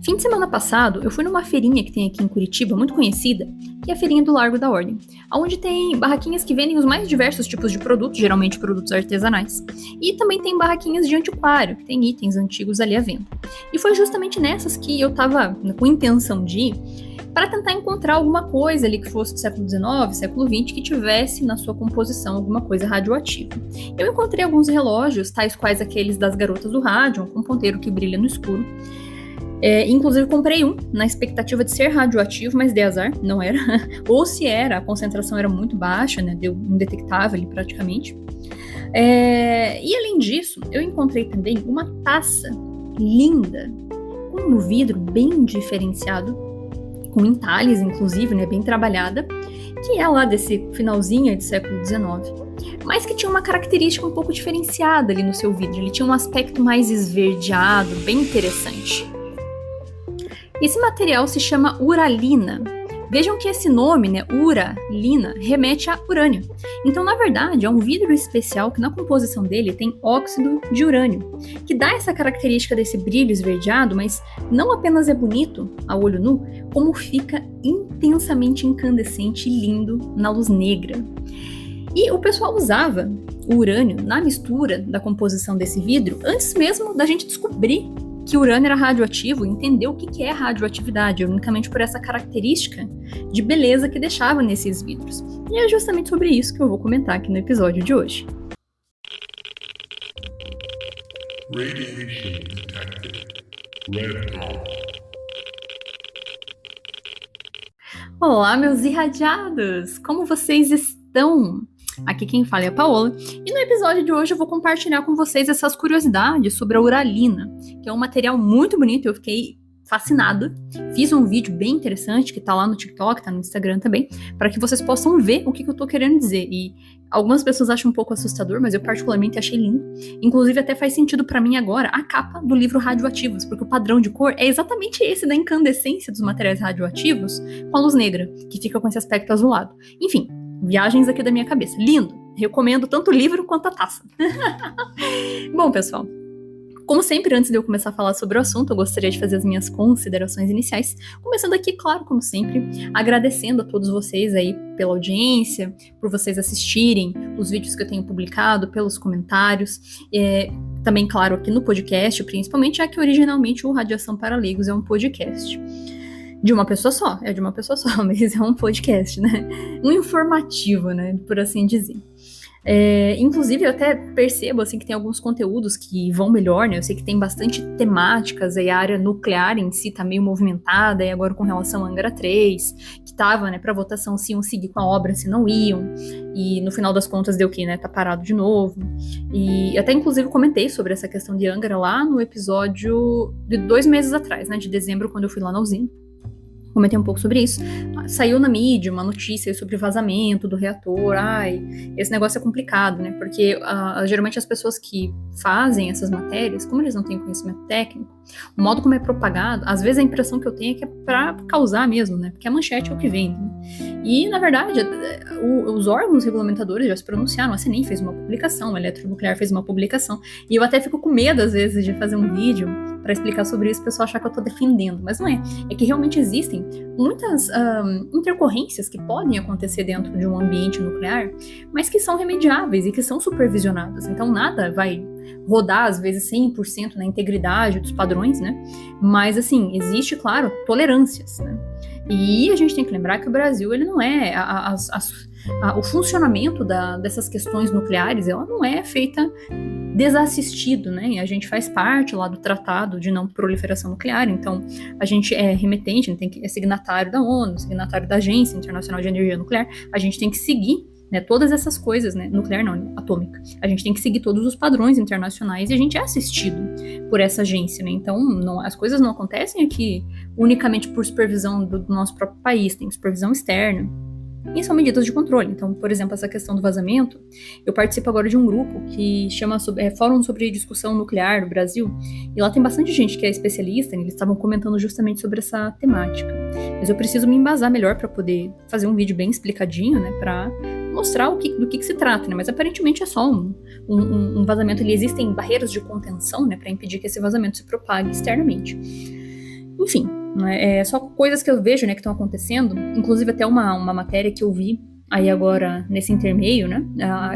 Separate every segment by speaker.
Speaker 1: Fim de semana passado, eu fui numa feirinha que tem aqui em Curitiba, muito conhecida, que é a feirinha do Largo da Ordem, onde tem barraquinhas que vendem os mais diversos tipos de produtos, geralmente produtos artesanais. E também tem barraquinhas de antiquário, que tem itens antigos ali à venda. E foi justamente nessas que eu tava com intenção de ir, para tentar encontrar alguma coisa ali que fosse do século XIX, século XX, que tivesse na sua composição alguma coisa radioativa. Eu encontrei alguns relógios, tais quais aqueles das garotas do rádio, com ponteiro que brilha no escuro. Inclusive comprei um, na expectativa de ser radioativo, mas dei azar, não era. Ou se era, a concentração era muito baixa, né, deu indetectável ali praticamente. E além disso, eu encontrei também uma taça linda, com um vidro bem diferenciado, com entalhes, inclusive, né, bem trabalhada, que é lá desse finalzinho do século XIX, mas que tinha uma característica um pouco diferenciada ali no seu vidro. Ele tinha um aspecto mais esverdeado, bem interessante. Esse material se chama uralina. Vejam que esse nome, né, uralina, remete a urânio. Então, na verdade, é um vidro especial que na composição dele tem óxido de urânio, que dá essa característica desse brilho esverdeado, mas não apenas é bonito a olho nu, como fica intensamente incandescente e lindo na luz negra. E o pessoal usava o urânio na mistura da composição desse vidro antes mesmo da gente descobrir que o urânio era radioativo e entender o que é radioatividade, unicamente por essa característica de beleza que deixava nesses vidros. E é justamente sobre isso que eu vou comentar aqui no episódio de hoje. Radiation detected. Red dot. Olá, meus irradiados! Como vocês estão? Aqui quem fala é a Paola, e no episódio de hoje eu vou compartilhar com vocês essas curiosidades sobre a uralina, que é um material muito bonito, eu fiquei fascinada. Fiz um vídeo bem interessante que tá lá no TikTok, tá no Instagram também, para que vocês possam ver o que eu tô querendo dizer. E algumas pessoas acham um pouco assustador, mas eu particularmente achei lindo. Inclusive até faz sentido para mim agora a capa do livro Radioativos, porque o padrão de cor é exatamente esse da incandescência dos materiais radioativos com a luz negra, que fica com esse aspecto azulado. Enfim, viagens aqui da minha cabeça. Lindo! Recomendo tanto o livro quanto a taça. Bom, pessoal, como sempre, antes de eu começar a falar sobre o assunto, eu gostaria de fazer as minhas considerações iniciais. Começando aqui, claro, como sempre, agradecendo a todos vocês aí pela audiência, por vocês assistirem os vídeos que eu tenho publicado, pelos comentários. Também, claro, aqui no podcast, principalmente, já que originalmente o Radiação para Leigos é um podcast. De uma pessoa só, mas é um podcast, né? Um informativo, né? Por assim dizer. Inclusive, eu até percebo, assim, que tem alguns conteúdos que vão melhor, né? Eu sei que tem bastante temáticas, aí a área nuclear em si tá meio movimentada, e agora com relação a Angra 3, que tava, né, pra votação se iam seguir com a obra, se não iam, e no final das contas deu que, né, tá parado de novo. E até, inclusive, comentei sobre essa questão de Angra lá no episódio de 2 meses atrás, né, de dezembro, quando eu fui lá na usina. Comentei um pouco sobre isso. Saiu na mídia uma notícia sobre vazamento do reator. Esse negócio é complicado, né? Porque geralmente as pessoas que fazem essas matérias, como eles não têm conhecimento técnico, o modo como é propagado, às vezes a impressão que eu tenho é que é pra causar mesmo, né? Porque a manchete é o que vende, né? E, na verdade, os órgãos regulamentadores já se pronunciaram. A CNEM fez uma publicação, a Eletronuclear fez uma publicação. E eu até fico com medo, às vezes, de fazer um vídeo para explicar sobre isso, o pessoal achar que eu tô defendendo. Mas não é. É que realmente existem muitas intercorrências que podem acontecer dentro de um ambiente nuclear, mas que são remediáveis e que são supervisionadas. Então nada vai rodar, às vezes, 100% na integridade dos padrões, né? Mas, assim, existe, claro, tolerâncias, né? E a gente tem que lembrar que o Brasil, ele não é... o funcionamento dessas questões nucleares, ela não é feita desassistido, né? E a gente faz parte lá do Tratado de Não Proliferação Nuclear, então a gente é remetente, a gente é signatário da ONU, signatário da Agência Internacional de Energia Nuclear, a gente tem que seguir, né, todas essas coisas, né? Nuclear não, né? Atômica. A gente tem que seguir todos os padrões internacionais e a gente é assistido por essa agência, né? Então as coisas não acontecem aqui unicamente por supervisão do nosso próprio país, tem supervisão externa. E são medidas de controle. Então, por exemplo, essa questão do vazamento, eu participo agora de um grupo que chama Fórum sobre Discussão Nuclear do Brasil, e lá tem bastante gente que é especialista, né? Eles estavam comentando justamente sobre essa temática. Mas eu preciso me embasar melhor para poder fazer um vídeo bem explicadinho, né, para mostrar do que se trata, né? Mas aparentemente é só um vazamento. Existem barreiras de contenção, né, para impedir que esse vazamento se propague externamente. Enfim, né, só coisas que eu vejo, né, que estão acontecendo, inclusive até uma matéria que eu vi aí agora nesse intermeio, né,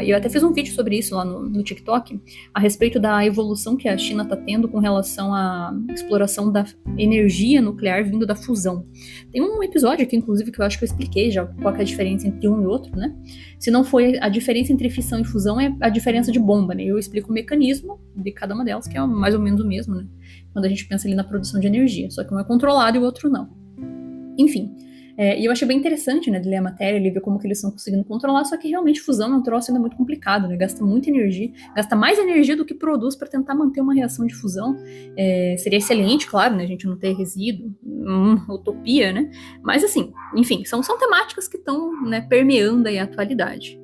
Speaker 1: eu até fiz um vídeo sobre isso lá no TikTok, a respeito da evolução que a China está tendo com relação à exploração da energia nuclear vindo da fusão. Tem um episódio aqui, inclusive, que eu acho que eu expliquei já qual que é a diferença entre um e outro, né, se não foi a diferença entre fissão e fusão é a diferença de bomba, né, eu explico o mecanismo de cada uma delas, que é mais ou menos o mesmo, né, quando a gente pensa ali na produção de energia, só que um é controlado e o outro não. Enfim, e eu achei bem interessante, né, de ler a matéria, ele ver como que eles estão conseguindo controlar, só que realmente fusão é um troço ainda muito complicado, né, gasta muita energia, gasta mais energia do que produz para tentar manter uma reação de fusão. Seria excelente, claro, né, a gente não ter resíduo, utopia, né, mas assim, enfim, são temáticas que estão, né, permeando aí a atualidade.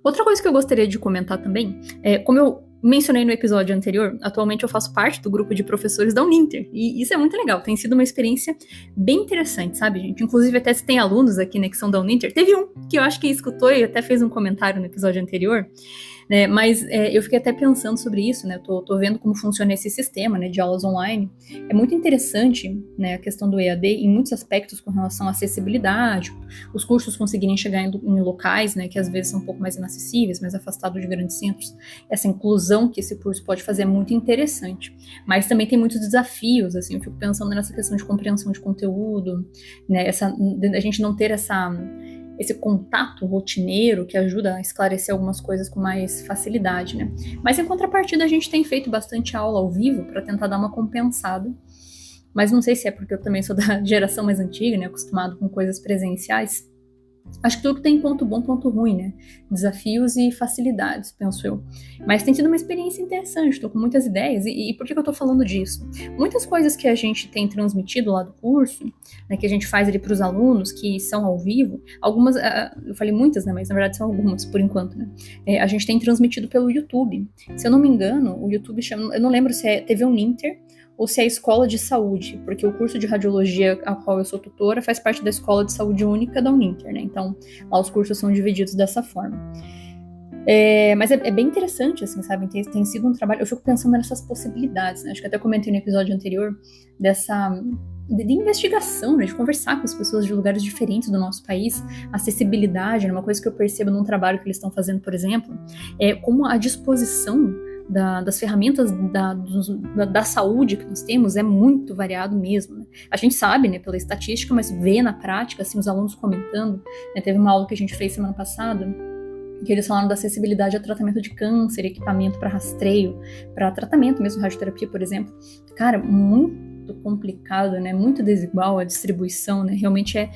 Speaker 1: Outra coisa que eu gostaria de comentar também, como eu mencionei no episódio anterior, atualmente eu faço parte do grupo de professores da Uninter, e isso é muito legal, tem sido uma experiência bem interessante, sabe, gente? Inclusive, até se tem alunos aqui, né, que são da Uninter, teve um que eu acho que escutou e até fez um comentário no episódio anterior, né, mas eu fiquei até pensando sobre isso, né, tô vendo como funciona esse sistema, né, de aulas online. É muito interessante, né, a questão do EAD em muitos aspectos com relação à acessibilidade, os cursos conseguirem chegar em locais, né, que às vezes são um pouco mais inacessíveis, mais afastados de grandes centros. Essa inclusão que esse curso pode fazer é muito interessante, mas também tem muitos desafios, assim, eu fico pensando nessa questão de compreensão de conteúdo, né, a gente não ter esse contato rotineiro que ajuda a esclarecer algumas coisas com mais facilidade, né? Mas em contrapartida a gente tem feito bastante aula ao vivo para tentar dar uma compensada, mas não sei se é porque eu também sou da geração mais antiga, né, acostumado com coisas presenciais. Acho que tudo tem ponto bom, ponto ruim, né? Desafios e facilidades, penso eu. Mas tem sido uma experiência interessante, estou com muitas ideias. E por que eu estou falando disso? Muitas coisas que a gente tem transmitido lá do curso, né, que a gente faz ali para os alunos, que são ao vivo, algumas, eu falei muitas, né? Mas na verdade são algumas, por enquanto, né? A gente tem transmitido pelo YouTube. Se eu não me engano, o YouTube chama, eu não lembro se é TV Uninter ou se é a escola de saúde, porque o curso de radiologia a qual eu sou tutora faz parte da escola de saúde única da Uninter, né? Então, lá os cursos são divididos dessa forma. Mas é bem interessante, assim, sabe? Tem sido um trabalho. Eu fico pensando nessas possibilidades, né? Acho que até comentei no episódio anterior de investigação, né? De conversar com as pessoas de lugares diferentes do nosso país, acessibilidade, né? Uma coisa que eu percebo num trabalho que eles estão fazendo, por exemplo, é como a disposição das ferramentas da saúde que nós temos é muito variado mesmo, né? A gente sabe, né, pela estatística, mas vê na prática, assim, os alunos comentando, né? Teve uma aula que a gente fez semana passada, que eles falaram da acessibilidade a tratamento de câncer, equipamento para rastreio, para tratamento mesmo, radioterapia, por exemplo. Cara, muito complicado, né? Muito desigual a distribuição, né? Realmente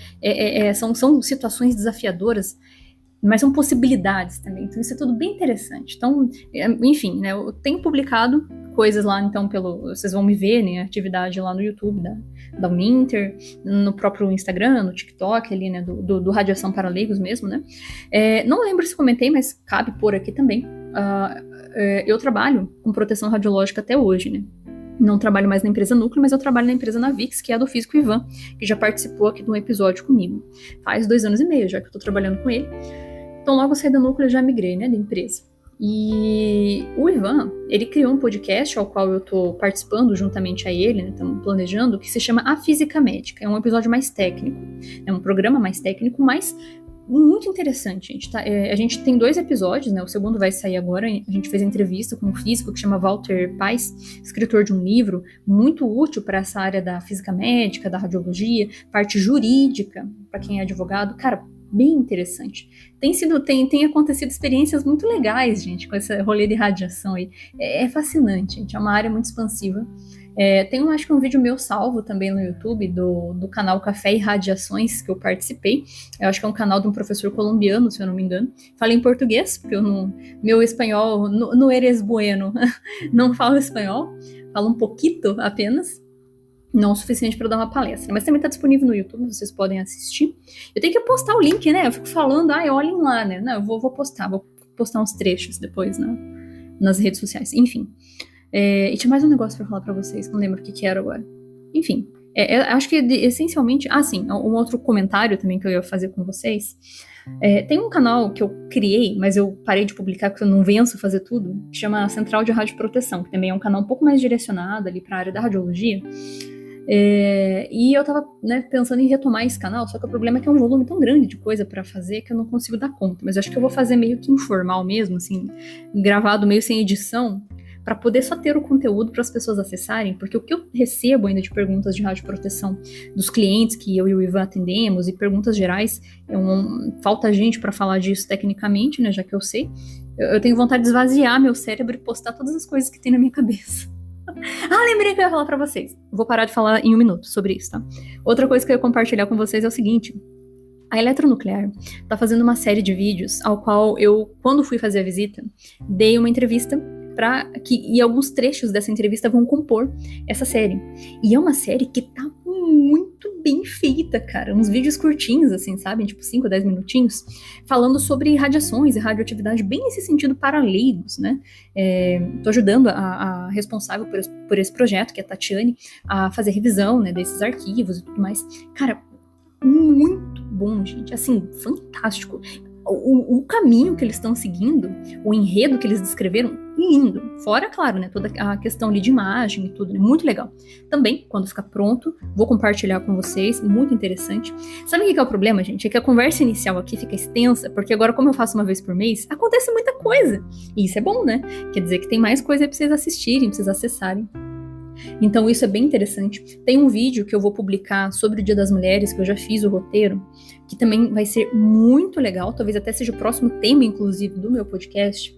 Speaker 1: são situações desafiadoras, mas são possibilidades também, então isso é tudo bem interessante. Então, enfim, né, eu tenho publicado coisas lá, então, vocês vão me ver, né, atividade lá no YouTube da Uninter, no próprio Instagram, no TikTok ali, né, do Radiação para Leigos mesmo, né. Não lembro se comentei, mas cabe por aqui também. Eu trabalho com proteção radiológica até hoje, né. Não trabalho mais na empresa Núcleo, mas eu trabalho na empresa Navix, que é a do físico Ivan, que já participou aqui de um episódio comigo. Faz 2 anos e meio já que eu tô trabalhando com ele. Então, logo eu saí da Núcleo, eu já migrei, né, da empresa. E o Ivan, ele criou um podcast ao qual eu tô participando juntamente a ele, né, estamos planejando, que se chama A Física Médica. É um episódio mais técnico, é um programa mais técnico, mas muito interessante, gente. Tá? A gente tem 2 episódios, né? O segundo vai sair agora. A gente fez entrevista com um físico que chama Walter Paes, escritor de um livro muito útil para essa área da física médica, da radiologia, parte jurídica, para quem é advogado. Cara, bem interessante. Tem acontecido experiências muito legais, gente, com esse rolê de radiação aí. É fascinante, gente. É uma área muito expansiva. Tem, acho que um vídeo meu salvo também no YouTube do canal Café e Radiações, que eu participei. Eu acho que é um canal de um professor colombiano, se eu não me engano. Falei em português, porque meu espanhol não eres bueno. Não falo espanhol, falo um pouquito apenas. Não o suficiente para dar uma palestra, mas também está disponível no YouTube, vocês podem assistir. Eu tenho que postar o link, né? Eu fico falando, olhem lá, né? Não, eu vou postar uns trechos depois nas redes sociais. Enfim. E tinha mais um negócio para falar para vocês, não lembro o que era agora. Enfim, acho que essencialmente... sim, um outro comentário também que eu ia fazer com vocês Tem um canal que eu criei, mas eu parei de publicar porque eu não venço fazer tudo, que chama Central de Radioproteção, que também é um canal um pouco mais direcionado ali para a área da radiologia. E eu tava, né, pensando em retomar esse canal, só que o problema é que é um volume tão grande de coisa pra fazer que eu não consigo dar conta. Mas eu acho que eu vou fazer meio que informal mesmo, assim, gravado meio sem edição, pra poder só ter o conteúdo para as pessoas acessarem, porque o que eu recebo ainda de perguntas de radioproteção dos clientes que eu e o Ivan atendemos e perguntas gerais, falta gente pra falar disso tecnicamente, né, já que eu sei. Eu tenho vontade de esvaziar meu cérebro e postar todas as coisas que tem na minha cabeça. Lembrei que eu ia falar pra vocês. Vou parar de falar em um minuto sobre isso, tá? Outra coisa que eu ia compartilhar com vocês é o seguinte. A Eletronuclear tá fazendo uma série de vídeos ao qual eu, quando fui fazer a visita, dei uma entrevista e alguns trechos dessa entrevista vão compor essa série. E é uma série que tá muito bem feita, cara. Uns vídeos curtinhos, assim, sabe? Tipo 5 ou 10 minutinhos, falando sobre radiações e radioatividade, bem nesse sentido para leigos, né? Tô ajudando a responsável por esse projeto, que é a Tatiane, a fazer revisão, né, desses arquivos e tudo mais. Cara, muito bom, gente. Assim, fantástico. O caminho que eles estão seguindo, o enredo que eles descreveram, lindo. Fora, claro, né, toda a questão ali de imagem e tudo, né, muito legal. Também, quando ficar pronto, vou compartilhar com vocês, muito interessante. Sabe o que é o problema, gente? É que a conversa inicial aqui fica extensa, porque agora, como eu faço uma vez por mês, acontece muita coisa. E isso é bom, né? Quer dizer que tem mais coisa aí pra vocês assistirem, pra vocês acessarem. Então isso é bem interessante. Tem um vídeo que eu vou publicar sobre o Dia das Mulheres, que eu já fiz o roteiro, que também vai ser muito legal, talvez até seja o próximo tema, inclusive, do meu podcast,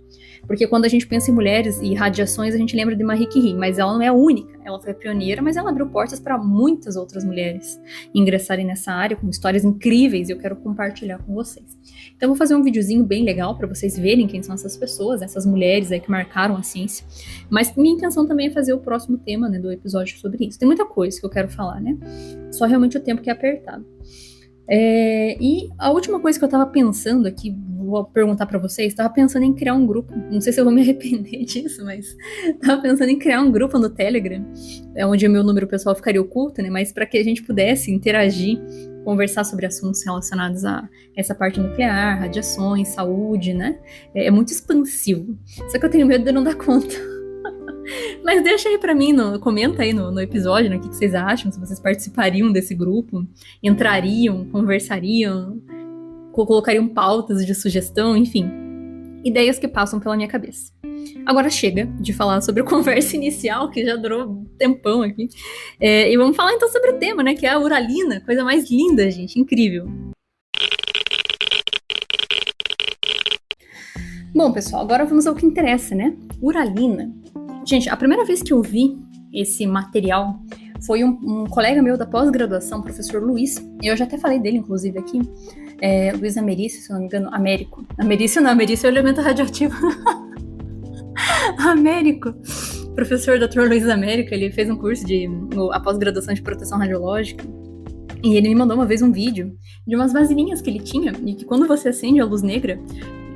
Speaker 1: porque quando a gente pensa em mulheres e radiações, a gente lembra de Marie Curie, mas ela não é a única, ela foi a pioneira, mas ela abriu portas para muitas outras mulheres ingressarem nessa área, com histórias incríveis, e eu quero compartilhar com vocês. Então eu vou fazer um videozinho bem legal para vocês verem quem são essas pessoas, essas mulheres aí que marcaram a ciência, mas minha intenção também é fazer o próximo tema, né, do episódio sobre isso. Tem muita coisa que eu quero falar, né, só realmente o tempo que é apertado. E a última coisa que eu tava pensando aqui, vou perguntar pra vocês, tava pensando em criar um grupo, não sei se eu vou me arrepender disso, mas tava pensando em criar um grupo no Telegram, onde o meu número pessoal ficaria oculto, né, mas para que a gente pudesse interagir, conversar sobre assuntos relacionados a essa parte nuclear, radiações, saúde, né, é muito expansivo, só que eu tenho medo de não dar conta. Mas deixa aí pra mim, comenta aí no episódio, né, o que vocês acham, se vocês participariam desse grupo, entrariam, conversariam, colocariam pautas de sugestão, enfim, ideias que passam pela minha cabeça. Agora chega de falar sobre a conversa inicial, que já durou um tempão aqui, e vamos falar então sobre o tema, né, que é a uralina, coisa mais linda, gente, incrível. Bom, pessoal, agora vamos ao que interessa, né, uralina. Gente, a primeira vez que eu vi esse material foi um colega meu da pós-graduação, professor Luiz, e eu já até falei dele, inclusive, aqui, Luiz Americio, se não me engano, Américo. Americio é o elemento radioativo. Américo. Professor Dr. Luiz Américo, ele fez um curso a pós-graduação de proteção radiológica, e ele me mandou uma vez um vídeo de umas vasilhinhas que ele tinha, e que quando você acende a luz negra,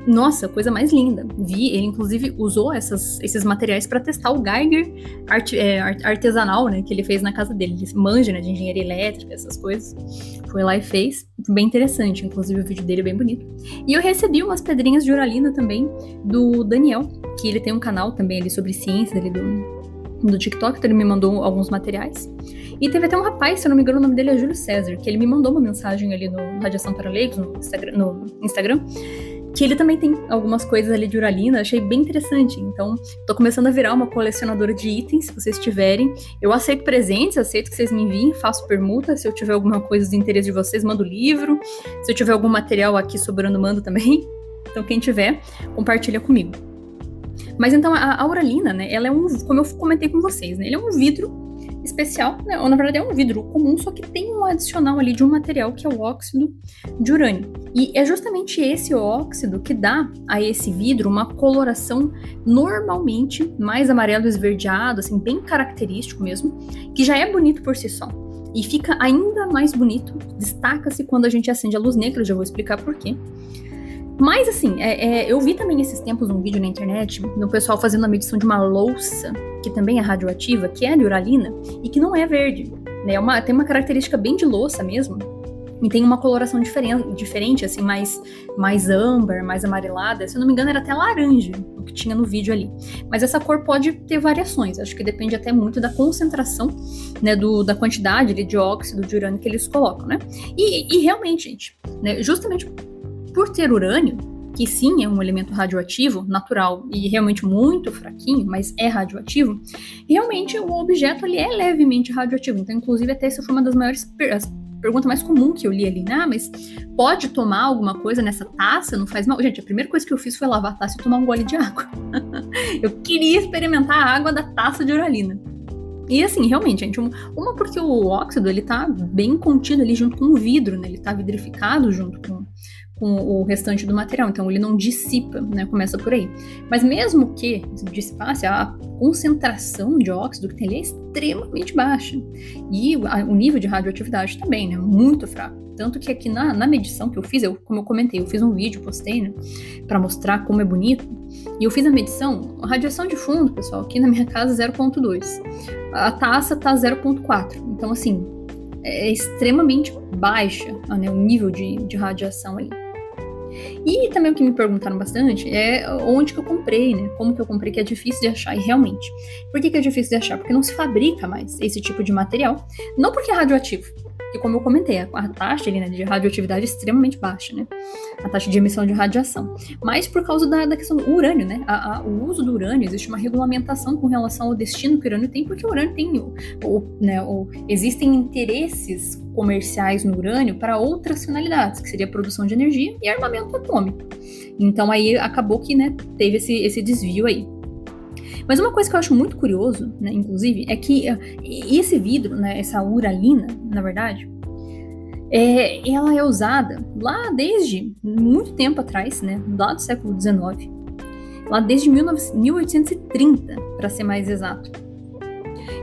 Speaker 1: nossa, coisa mais linda. Ele inclusive usou esses materiais para testar o Geiger artesanal, né, que ele fez na casa dele. Ele manja, né, de engenharia elétrica, essas coisas. Foi lá e fez. Bem interessante, inclusive o vídeo dele é bem bonito. E eu recebi umas pedrinhas de uralina também do Daniel, que ele tem um canal também ali sobre ciência ali do TikTok, então ele me mandou alguns materiais. E teve até um rapaz, se eu não me engano, o nome dele é Júlio César, que ele me mandou uma mensagem ali no Radiação para Leigos, no Instagram, que ele também tem algumas coisas ali de uralina, achei bem interessante. Então, tô começando a virar uma colecionadora de itens, se vocês tiverem. Eu aceito presentes, aceito que vocês me enviem, faço permuta. Se eu tiver alguma coisa de interesse de vocês, mando livro. Se eu tiver algum material aqui sobrando, mando também. Então, quem tiver, compartilha comigo. Mas então, a uralina, né, ela é como eu comentei com vocês, né, ele é um vidro especial, né, ou na verdade é um vidro comum, só que tem um adicional ali de um material que é o óxido de urânio. E é justamente esse óxido que dá a esse vidro uma coloração normalmente mais amarelo esverdeado, assim, bem característico mesmo, que já é bonito por si só. E fica ainda mais bonito, destaca-se quando a gente acende a luz negra, eu já vou explicar por quê. Mas assim, eu vi também esses tempos um vídeo na internet do pessoal fazendo uma medição de uma louça, que também é radioativa, que é de uralina, e que não é verde, né? Tem uma característica bem de louça mesmo, E tem uma coloração diferente, assim, mais âmbar, mais amarelada. Se eu não me engano, era até laranja o que tinha no vídeo ali. Mas essa cor pode ter variações. Acho que depende até muito da concentração, né, da quantidade de óxido de urânio que eles colocam, né? E realmente, gente, né, justamente por ter urânio, que sim é um elemento radioativo, natural e realmente muito fraquinho, mas é radioativo, realmente o objeto ali é levemente radioativo. Então, inclusive, até essa foi uma das maiores pergunta mais comum que eu li ali, né? Mas pode tomar alguma coisa nessa taça? Não faz mal? Gente, a primeira coisa que eu fiz foi lavar a taça e tomar um gole de água. Eu queria experimentar a água da taça de uralina. E assim, realmente, gente, uma porque o óxido, ele tá bem contido ali junto com o vidro, né? Ele tá vidrificado junto com o restante do material, então ele não dissipa, né? Começa por aí. Mas mesmo que dissipasse, a concentração de óxido que tem ali é extremamente baixa. E o nível de radioatividade também, né? Muito fraco. Tanto que aqui na medição que eu fiz, como eu comentei, eu fiz um vídeo, postei, né? Pra mostrar como é bonito. E eu fiz a medição, a radiação de fundo, pessoal, aqui na minha casa 0,2. A taça tá 0,4. Então, assim, é extremamente baixa, né, o nível de radiação ali. E também o que me perguntaram bastante é onde que eu comprei, né? Como que eu comprei, que é difícil de achar. E realmente, por que é difícil de achar? Porque não se fabrica mais esse tipo de material. Não porque é radioativo, porque como eu comentei, a taxa ali, né, de radioatividade é extremamente baixa, né? A taxa de emissão de radiação. Mas por causa da questão do urânio, né? O uso do urânio, existe uma regulamentação com relação ao destino que o urânio tem, porque o urânio tem, existem interesses comerciais no urânio para outras finalidades, que seria a produção de energia e armamento atômico. Então aí acabou que, né, teve esse desvio aí. Mas uma coisa que eu acho muito curioso, né, inclusive, é que esse vidro, né, essa uralina, na verdade, ela é usada lá desde muito tempo atrás, né, lá do século XIX, lá desde 1830, para ser mais exato.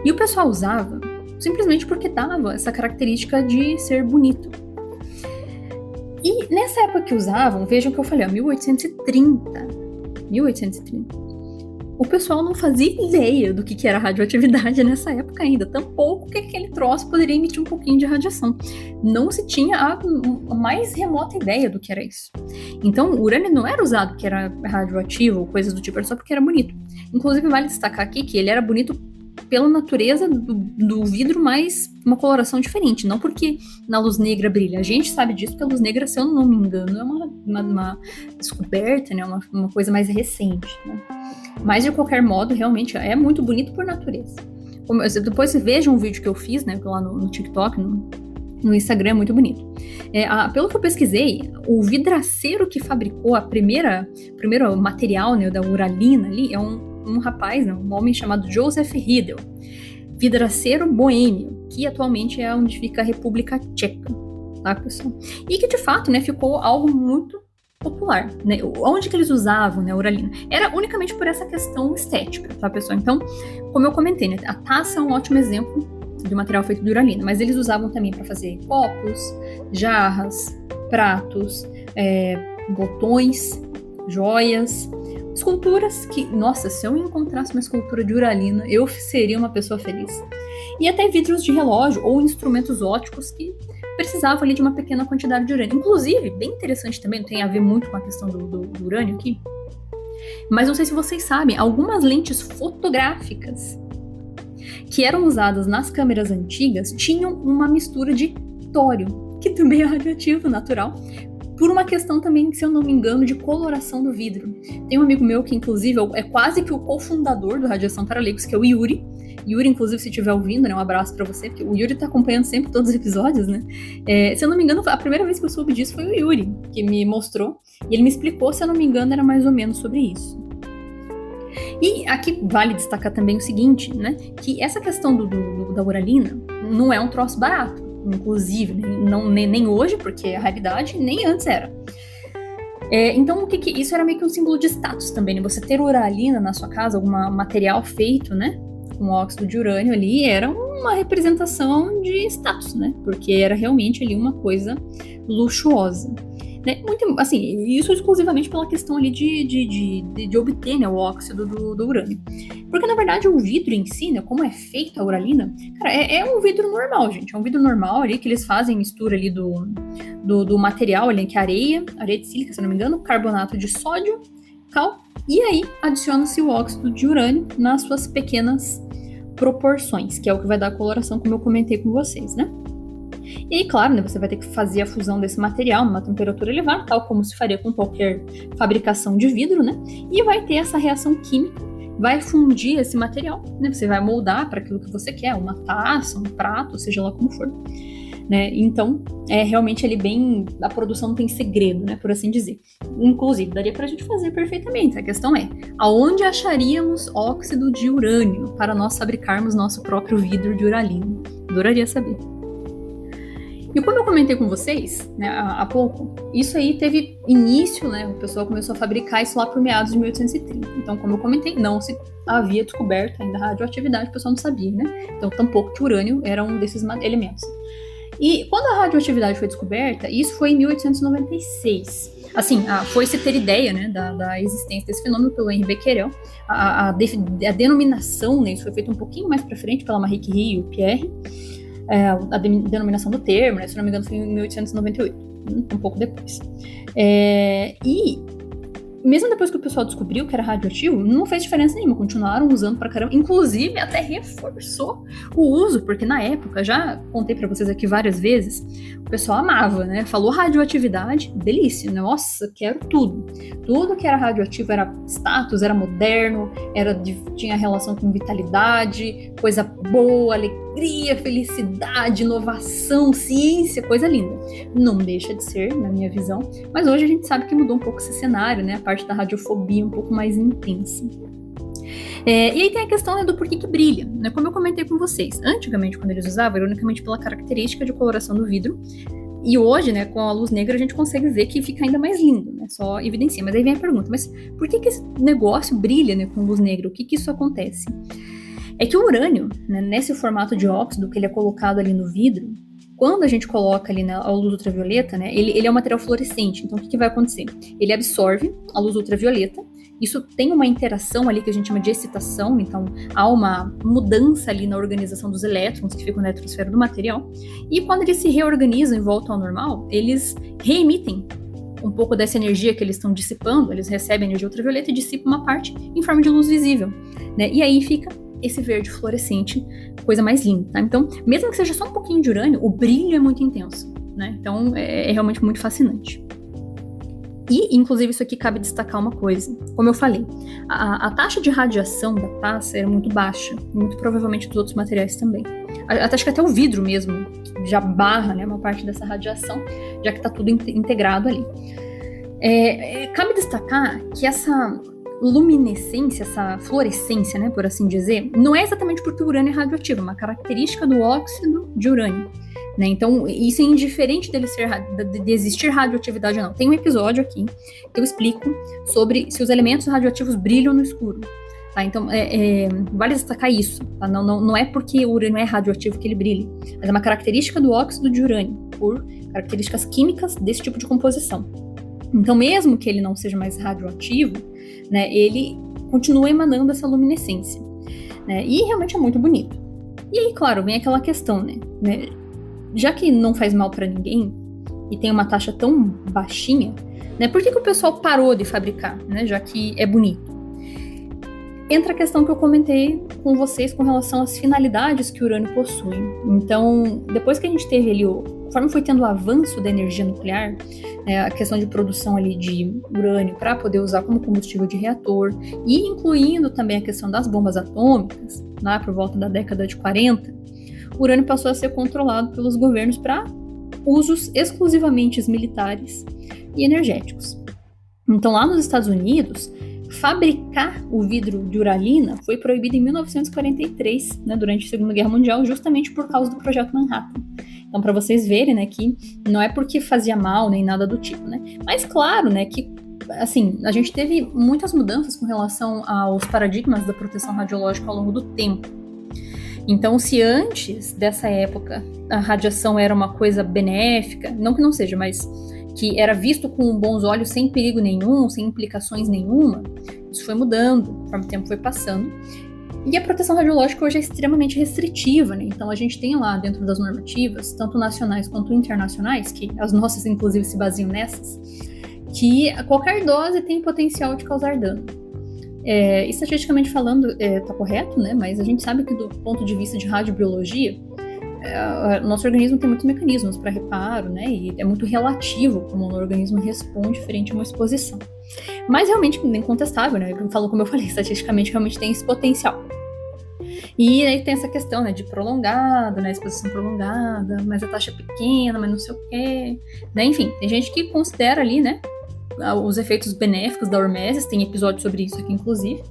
Speaker 1: E o pessoal usava simplesmente porque dava essa característica de ser bonito. E nessa época que usavam, vejam que eu falei, 1830, o pessoal não fazia ideia do que era radioatividade nessa época ainda, tampouco que aquele troço poderia emitir um pouquinho de radiação. Não se tinha a mais remota ideia do que era isso. Então, o urânio não era usado porque era radioativo ou coisas do tipo, era só porque era bonito. Inclusive, vale destacar aqui que ele era bonito pela natureza do vidro, mas uma coloração diferente, não porque na luz negra brilha. A gente sabe disso porque a luz negra, se eu não me engano, é uma descoberta, né, uma coisa mais recente, né? Mas de qualquer modo, realmente é muito por natureza. Depois você veja um vídeo que eu fiz, né, lá no TikTok, no Instagram, é muito bonito. Pelo que eu pesquisei, o vidraceiro que fabricou o primeiro material, né, da uralina ali, é um rapaz, né, um homem chamado Joseph Riedel, vidraceiro boêmio, que atualmente é onde fica a República Tcheca, tá, pessoal? E que, de fato, né, ficou algo muito popular, né? Onde que eles usavam, né, a uralina? Era unicamente por essa questão estética, tá, pessoal? Então, como eu comentei, né, a taça é um ótimo exemplo de material feito de uralina, mas eles usavam também para fazer copos, jarras, pratos, botões, joias, esculturas que, nossa, se eu encontrasse uma escultura de uralina, eu seria uma pessoa feliz. E até vidros de relógio ou instrumentos ópticos que precisavam ali de uma pequena quantidade de urânio. Inclusive, bem interessante também, não tem a ver muito com a questão do urânio aqui, mas não sei se vocês sabem, algumas lentes fotográficas que eram usadas nas câmeras antigas tinham uma mistura de tório, que também é radioativo, natural, por uma questão também, se eu não me engano, de coloração do vidro. Tem um amigo meu que, inclusive, é quase que o cofundador do Radiação para Leigos, que é o Yuri. Yuri, inclusive, se estiver ouvindo, né, um abraço pra você, porque o Yuri tá acompanhando sempre todos os episódios, né? Se eu não me engano, a primeira vez que eu soube disso foi o Yuri, que me mostrou, e ele me explicou, se eu não me engano, era mais ou menos sobre isso. E aqui vale destacar também o seguinte, né, que essa questão da uralina não é um troço barato, inclusive, nem hoje, porque é a raridade, nem antes era. Então, isso era meio que um símbolo de status também, né? Você ter uralina na sua casa, algum material feito, né, com óxido de urânio ali, era uma representação de status, né? Porque era realmente ali uma coisa luxuosa. né? Muito, assim, isso exclusivamente pela questão ali de obter, né, o óxido do urânio. Porque, na verdade, o vidro em si, né, como é feito a uralina, cara, é um vidro normal, gente. É um vidro normal ali que eles fazem mistura ali do material ali, que é areia de sílica, se não me engano, carbonato de sódio, cal, e aí adiciona-se o óxido de urânio nas suas pequenas proporções, que é o que vai dar a coloração, como eu comentei com vocês, né? E aí, claro, né, você vai ter que fazer a fusão desse material numa temperatura elevada, tal como se faria com qualquer fabricação de vidro, né? E vai ter essa reação química, vai fundir esse material, né? Você vai moldar para aquilo que você quer, uma taça, um prato, seja lá como for, né? Então, realmente ele bem, a produção não tem segredo, né, por assim dizer. Inclusive, daria pra gente fazer perfeitamente. A questão é, aonde acharíamos óxido de urânio para nós fabricarmos nosso próprio vidro de uralina? Adoraria saber. E como eu comentei com vocês, né, há pouco, isso aí teve início, né, o pessoal começou a fabricar isso lá por meados de 1830. Então, como eu comentei, não se havia descoberto ainda a radioatividade, o pessoal não sabia, né? Então, tampouco que o urânio era um desses elementos. E quando a radioatividade foi descoberta, isso foi em 1896. Assim, foi-se ter ideia, né, da existência desse fenômeno pelo Henri Becquerel. A denominação, né, isso foi feito um pouquinho mais para frente pela Marie Curie e o Pierre. A denominação do termo, né, se não me engano, foi em 1898, um pouco depois. E mesmo depois que o pessoal descobriu que era radioativo, não fez diferença nenhuma, continuaram usando pra caramba, inclusive até reforçou o uso, porque na época, já contei pra vocês aqui várias vezes, o pessoal amava, né? Falou radioatividade, delícia, nossa, quero tudo. Tudo que era radioativo era status, era moderno, tinha relação com vitalidade, coisa boa, alegria, felicidade, inovação, ciência, coisa linda. Não deixa de ser, na minha visão, mas hoje a gente sabe que mudou um pouco esse cenário, né? A parte da radiofobia um pouco mais intensa. E aí tem a questão, né, do porquê que brilha, né? Como eu comentei com vocês, antigamente quando eles usavam, era unicamente pela característica de coloração do vidro, e hoje, né, com a luz negra a gente consegue ver que fica ainda mais lindo, né? Só evidencia. Mas aí vem a pergunta, mas por que esse negócio brilha, né, com luz negra? O que isso acontece? É que o urânio, né, nesse formato de óxido que ele é colocado ali no vidro, quando a gente coloca ali a luz ultravioleta, né, ele é um material fluorescente. Então, o que vai acontecer? Ele absorve a luz ultravioleta. Isso tem uma interação ali que a gente chama de excitação. Então, há uma mudança ali na organização dos elétrons que ficam na eletrosfera do material. E quando eles se reorganizam e voltam ao normal, eles reemitem um pouco dessa energia que eles estão dissipando. Eles recebem energia ultravioleta e dissipam uma parte em forma de luz visível, né? E aí fica esse verde fluorescente, coisa mais linda, tá? Então, mesmo que seja só um pouquinho de urânio, o brilho é muito intenso, né? Então, é realmente muito fascinante. E, inclusive, isso aqui cabe destacar uma coisa. Como eu falei, a taxa de radiação da taça era muito baixa, muito provavelmente dos outros materiais também. Acho que até o vidro mesmo já barra, né, uma parte dessa radiação, já que está tudo integrado ali. Cabe destacar que essa luminescência, essa fluorescência, né, por assim dizer, não é exatamente porque o urânio é radioativo, é uma característica do óxido de urânio, né? Então, isso é indiferente de existir radioatividade ou não. Tem um episódio aqui que eu explico sobre se os elementos radioativos brilham no escuro. Tá? Então, vale destacar isso. Tá? Não é porque o urânio é radioativo que ele brilha, mas é uma característica do óxido de urânio, por características químicas desse tipo de composição. Então, mesmo que ele não seja mais radioativo, né, ele continua emanando essa luminescência, né, e realmente é muito bonito. E aí, claro, vem aquela questão, né, já que não faz mal para ninguém e tem uma taxa tão baixinha, né, por que o pessoal parou de fabricar, né, já que é bonito? Entra a questão que eu comentei com vocês com relação às finalidades que o urânio possui. Então, depois que a gente teve ali, conforme foi tendo o avanço da energia nuclear, a questão de produção ali de urânio para poder usar como combustível de reator, e incluindo também a questão das bombas atômicas, lá por volta da década de 40, o urânio passou a ser controlado pelos governos para usos exclusivamente militares e energéticos. Então, lá nos Estados Unidos, fabricar o vidro de uralina foi proibido em 1943, né, durante a Segunda Guerra Mundial, justamente por causa do Projeto Manhattan. Então, para vocês verem, né, que não é porque fazia mal nem nada do tipo, né? Mas claro, né, que assim, a gente teve muitas mudanças com relação aos paradigmas da proteção radiológica ao longo do tempo. Então, se antes dessa época a radiação era uma coisa benéfica, não que não seja, mas que era visto com bons olhos, sem perigo nenhum, sem implicações nenhuma, isso foi mudando, conforme o tempo foi passando. E a proteção radiológica hoje é extremamente restritiva, né? Então a gente tem lá dentro das normativas, tanto nacionais quanto internacionais, que as nossas inclusive se baseiam nessas, que qualquer dose tem potencial de causar dano. Estatisticamente falando, tá correto, né? Mas a gente sabe que do ponto de vista de radiobiologia, nosso organismo tem muitos mecanismos para reparo, né? E é muito relativo como o organismo responde frente a uma exposição. Mas realmente, incontestável, né? Como eu falei, estatisticamente realmente tem esse potencial. E aí tem essa questão, né, de prolongada, né, exposição prolongada, mas a taxa é pequena, mas não sei o quê, né? Enfim, tem gente que considera ali, né, os efeitos benéficos da hormesis, tem episódio sobre isso aqui, inclusive.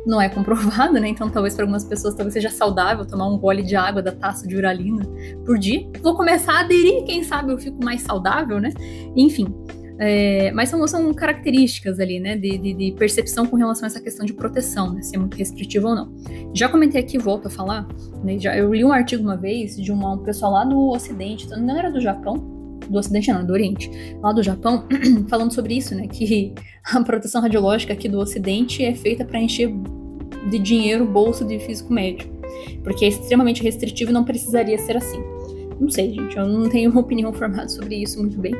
Speaker 1: Não é comprovado, né? Então talvez para algumas pessoas talvez seja saudável tomar um gole de água da taça de uralina por dia. Vou começar a aderir, quem sabe eu fico mais saudável, né? Enfim, mas são características ali, né? De percepção com relação a essa questão de proteção, né? Se é muito restritivo ou não. Já comentei aqui, volto a falar, né? Eu li um artigo uma vez de um pessoal lá do Ocidente, não era do Japão, do Ocidente não, do Oriente, lá do Japão, falando sobre isso, né, que a proteção radiológica aqui do Ocidente é feita para encher de dinheiro o bolso de físico médico, porque é extremamente restritivo e não precisaria ser assim. Não sei, gente, eu não tenho uma opinião formada sobre isso muito bem.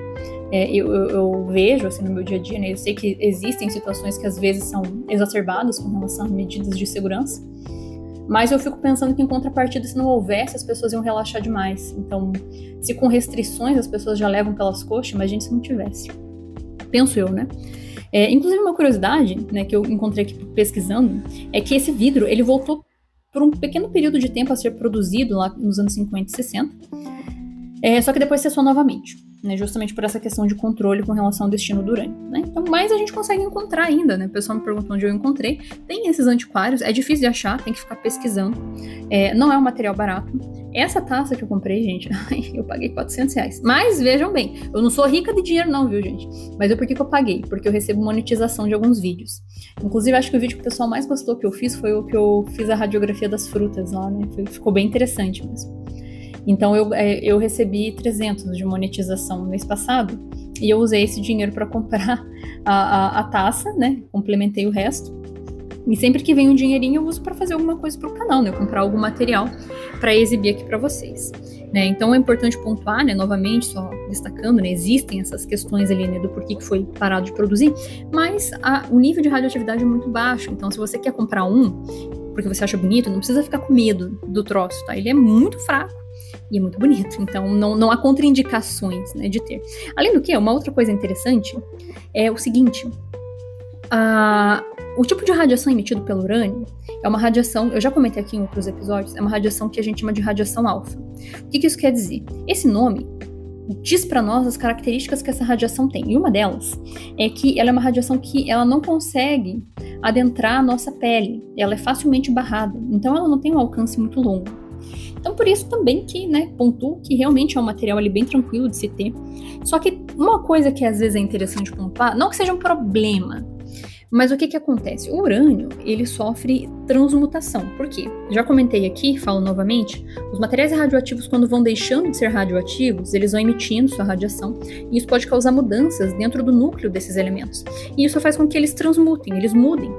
Speaker 1: Eu vejo, assim, no meu dia a dia, né, eu sei que existem situações que às vezes são exacerbadas com relação a medidas de segurança, mas eu fico pensando que em contrapartida, se não houvesse, as pessoas iam relaxar demais. Então, se com restrições as pessoas já levam pelas coxas, imagine se não tivesse. Penso eu, né? Inclusive, uma curiosidade, né, que eu encontrei aqui pesquisando, é que esse vidro, ele voltou por um pequeno período de tempo a ser produzido lá nos anos 50 e 60, só que depois cessou novamente, né, justamente por essa questão de controle com relação ao destino do urânio, né? Então, mas a gente consegue encontrar ainda, né? O pessoal me perguntou onde eu encontrei. Tem esses antiquários, é difícil de achar, tem que ficar pesquisando. Não é um material barato. Essa taça que eu comprei, gente, eu paguei R$400. Mas vejam bem, eu não sou rica de dinheiro não, viu, gente? Mas por que eu paguei? Porque eu recebo monetização de alguns vídeos. Inclusive, acho que o vídeo que o pessoal mais gostou que eu fiz foi o que eu fiz a radiografia das frutas lá, né? Ficou bem interessante mesmo. Então eu recebi 300 de monetização no mês passado e eu usei esse dinheiro para comprar a taça, né? Complementei o resto. E sempre que vem um dinheirinho eu uso para fazer alguma coisa para o canal, né? Comprar algum material para exibir aqui para vocês. Né? Então é importante pontuar, né? Novamente, só destacando, né? Existem essas questões ali, né? Do porquê que foi parado de produzir, mas o nível de radioatividade é muito baixo. Então se você quer comprar porque você acha bonito, não precisa ficar com medo do troço, tá? Ele é muito fraco e é muito bonito, então não há contraindicações, né, de ter. Além do que, uma outra coisa interessante é o seguinte, o tipo de radiação emitido pelo urânio é uma radiação, eu já comentei aqui em outros episódios, é uma radiação que a gente chama de radiação alfa. O que isso quer dizer? Esse nome diz para nós as características que essa radiação tem, e uma delas é que ela é uma radiação que ela não consegue adentrar a nossa pele, ela é facilmente barrada, então ela não tem um alcance muito longo. Então, por isso também que, né, pontuo que realmente é um material ali bem tranquilo de se ter. Só que uma coisa que às vezes é interessante pontuar, não que seja um problema, mas o que acontece? O urânio, ele sofre transmutação. Por quê? Já comentei aqui, falo novamente, os materiais radioativos, quando vão deixando de ser radioativos, eles vão emitindo sua radiação, e isso pode causar mudanças dentro do núcleo desses elementos. E isso faz com que eles transmutem, eles mudem.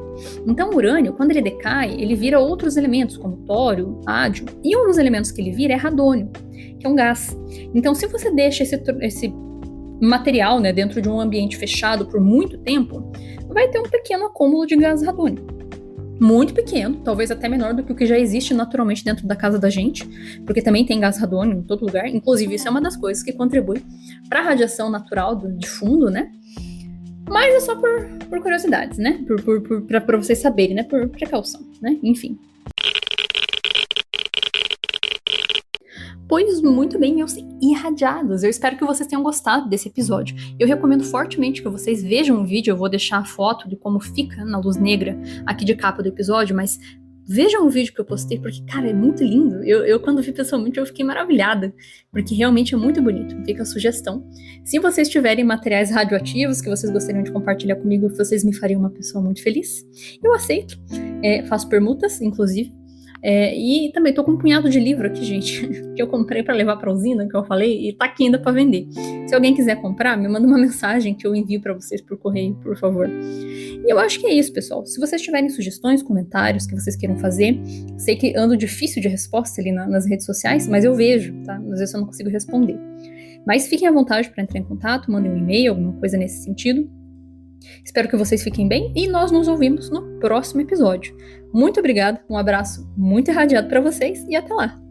Speaker 1: Então, o urânio, quando ele decai, ele vira outros elementos, como tório, ádio, e um dos elementos que ele vira é radônio, que é um gás. Então, se você deixa esse material, né, dentro de um ambiente fechado por muito tempo, vai ter um pequeno acúmulo de gás radônio. Muito pequeno, talvez até menor do que o que já existe naturalmente dentro da casa da gente, porque também tem gás radônio em todo lugar. Inclusive, isso é uma das coisas que contribui para a radiação natural de fundo, né? Mas é só por curiosidades, né? Para vocês saberem, né? Por precaução, né? Enfim. Pois muito bem, meus irradiados. Eu espero que vocês tenham gostado desse episódio. Eu recomendo fortemente que vocês vejam o vídeo. Eu vou deixar a foto de como fica na luz negra aqui de capa do episódio, mas vejam o vídeo que eu postei, porque, cara, é muito lindo. Eu quando vi pessoalmente, eu fiquei maravilhada, porque realmente é muito bonito. Fica a sugestão. Se vocês tiverem materiais radioativos que vocês gostariam de compartilhar comigo, vocês me fariam uma pessoa muito feliz. Eu aceito. Faço permutas, inclusive. E também tô com um punhado de livro aqui, gente, que eu comprei pra levar pra usina, que eu falei, e tá aqui ainda pra vender. Se alguém quiser comprar, me manda uma mensagem que eu envio pra vocês por correio, por favor. E eu acho que é isso, pessoal. Se vocês tiverem sugestões, comentários que vocês queiram fazer, sei que ando difícil de resposta ali nas redes sociais, mas eu vejo, tá? Às vezes eu não consigo responder. Mas fiquem à vontade para entrar em contato, mandem um e-mail, alguma coisa nesse sentido. Espero que vocês fiquem bem e nós nos ouvimos no próximo episódio. Muito obrigada, um abraço muito irradiado para vocês e até lá!